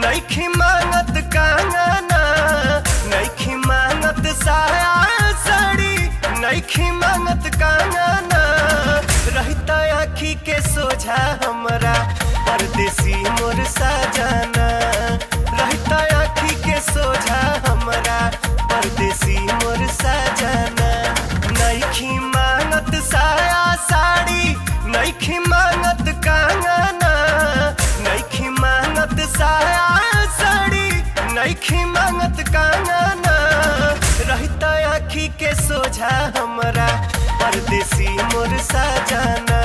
नइखी मांगत कंगना, नइखी मांगत साया साड़ी, नइखी मांगत कंगना। रहता आँखी के सोझा हमरा परदेसी मोर सजना, रहता आँखी के सोझा हमरा परदेसी मोर सजना। नइखी मांगत साया साड़ी, नइखी मांगत कंगना, नइखी मांगत साया साड़ी, नइखी मांगत कंगना। रहता आँखी के सोझा हमरा परदेसी मोर सजना।